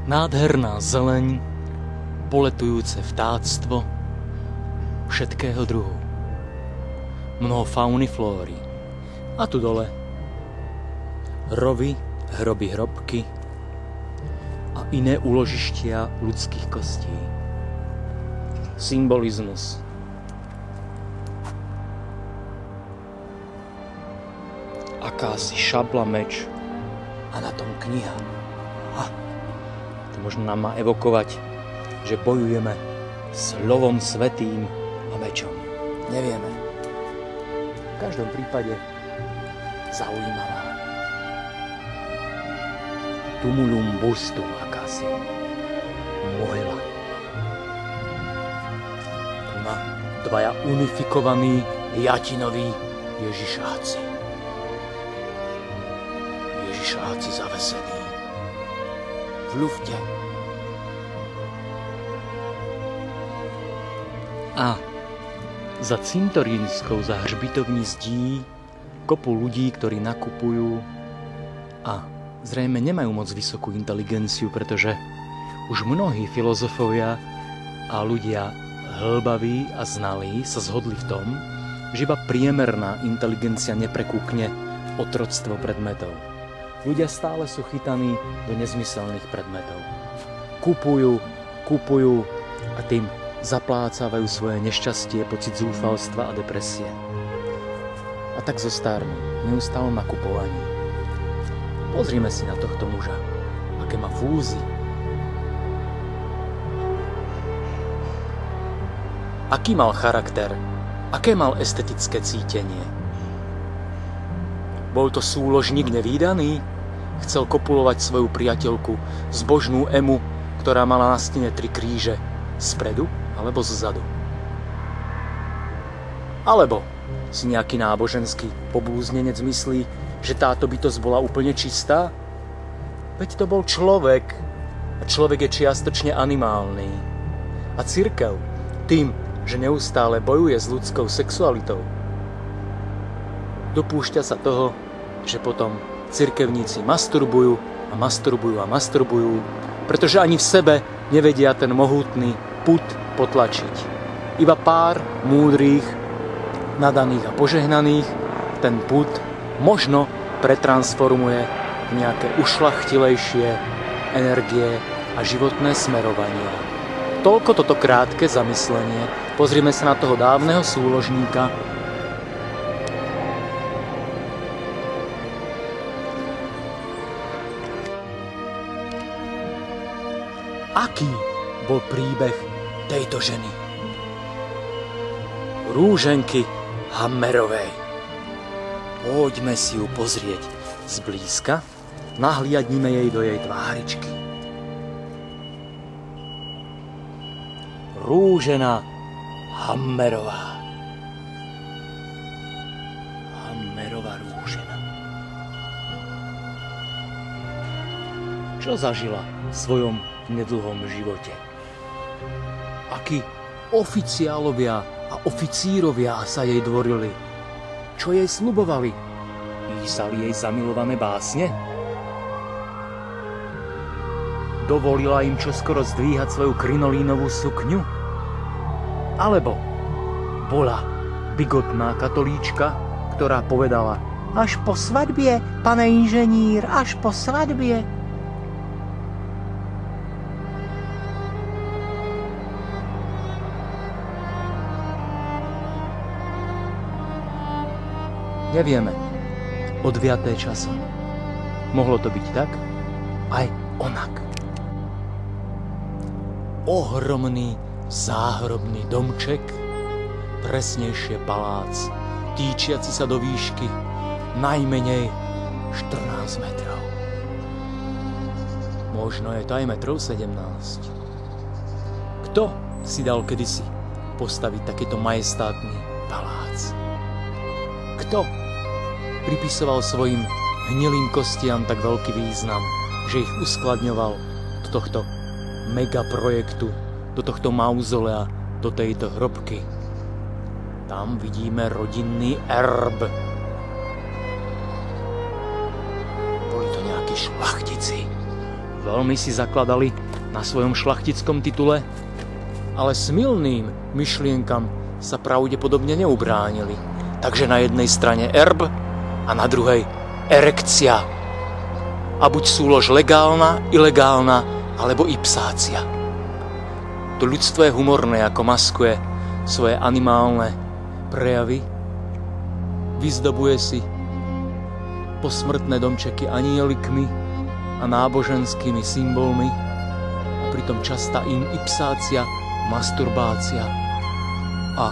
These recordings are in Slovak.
Nádherná zeleň, poletujúce vtáctvo všetkého druhu. Mnoho fauny, flóry. A tu dole rovy, hroby, hrobky a iné úložištia ľudských kostí. Symbolizmus. Akási šabla, meč a na tom kniha. To možno nám má evokovať, že bojujeme slovom svätým a mečom. Nevieme. V každom prípade zaujímavá. Tumulum bustum, akási mohyla. Tu má dvaja unifikovaní jatinoví Ježišáci. Ježišáci zavesení v lufte. A za cintorínskou, za hřbitovní zdí kopu ľudí, ktorí nakupujú a zrejme nemajú moc vysokú inteligenciu, pretože už mnohí filozofovia a ľudia hlbaví a znalí sa zhodli v tom, že iba priemerná inteligencia neprekúkne otroctvo predmetov. Ľudia stále sú chytaní do nezmyselných predmetov. Kupujú a tým zaplácavajú svoje nešťastie, pocit zúfalstva a depresie. A tak zostárnu v neustálom nakupovaní. Pozrime si na tohto muža, aké má fúzy. Aký mal charakter, aké mal estetické cítenie. Bol to súložník nevídaný? Chcel kopulovať svoju priateľku, zbožnú Emu, ktorá mala na stene 3 kríže, spredu alebo zozadu. Alebo si nejaký náboženský poblúznenec myslí, že táto bytosť bola úplne čistá? Veď to bol človek a človek je čiastočne animálny. A cirkev tým, že neustále bojuje s ľudskou sexualitou, dopúšťa sa toho, že potom cirkevníci masturbujú, pretože ani v sebe nevedia ten mohutný pud potlačiť. Iba pár múdrych, nadaných a požehnaných ten pud možno pretransformuje v nejaké ušľachtilejšie energie a životné smerovanie. Toľko toto krátke zamyslenie. Pozrime sa na toho dávneho súložníka. Aký bol príbeh tejto ženy? Rúženky Hammerovej. Poďme si ju pozrieť zblízka, nahliadnime jej do jej tváričky. Rúžena Hammerová. Hammerová Rúžena. Čo zažila v svojom nedlhom živote? Akí oficiálovia a oficírovia sa jej dvorili? Čo jej sľubovali? Písali jej zamilované básne? Dovolila im čoskoro zdvíhať svoju krinolínovú sukňu? Alebo bola bigotná katolíčka, ktorá povedala: až po svadbie, pane inženír, až po svadbie. Nevieme. Odviaté časom. Mohlo to byť tak, aj onak. Ohromný záhrobný domček, presnejšie palác, týčiaci sa do výšky najmenej 14 metrov. Možno je to aj 17 metrov. Kto si dal kedysi postaviť takýto majestátny palác? Kto pripisoval svojim hnilým kostiam tak veľký význam, že ich uskladňoval do tohto megaprojektu, do tohto mauzolea, do tejto hrobky? Tam vidíme rodinný erb. Boli to nejakí šlachtici, veľmi si zakladali na svojom šlachtickom titule, ale smilným myšlienkam sa pravdepodobne neubránili. Takže na jednej strane erb a na druhej erekcia. A buď súlož legálna, ilegálna, alebo ipsácia. To ľudstvo je humorné, ako maskuje svoje animálne prejavy. Vyzdobuje si posmrtné domčeky anielikmi a náboženskými symbolmi a pritom častá im ipsácia, masturbácia a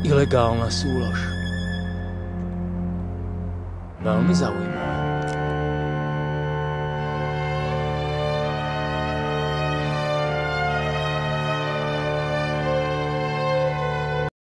ilegálna súlož. Veľmi zaujímavé.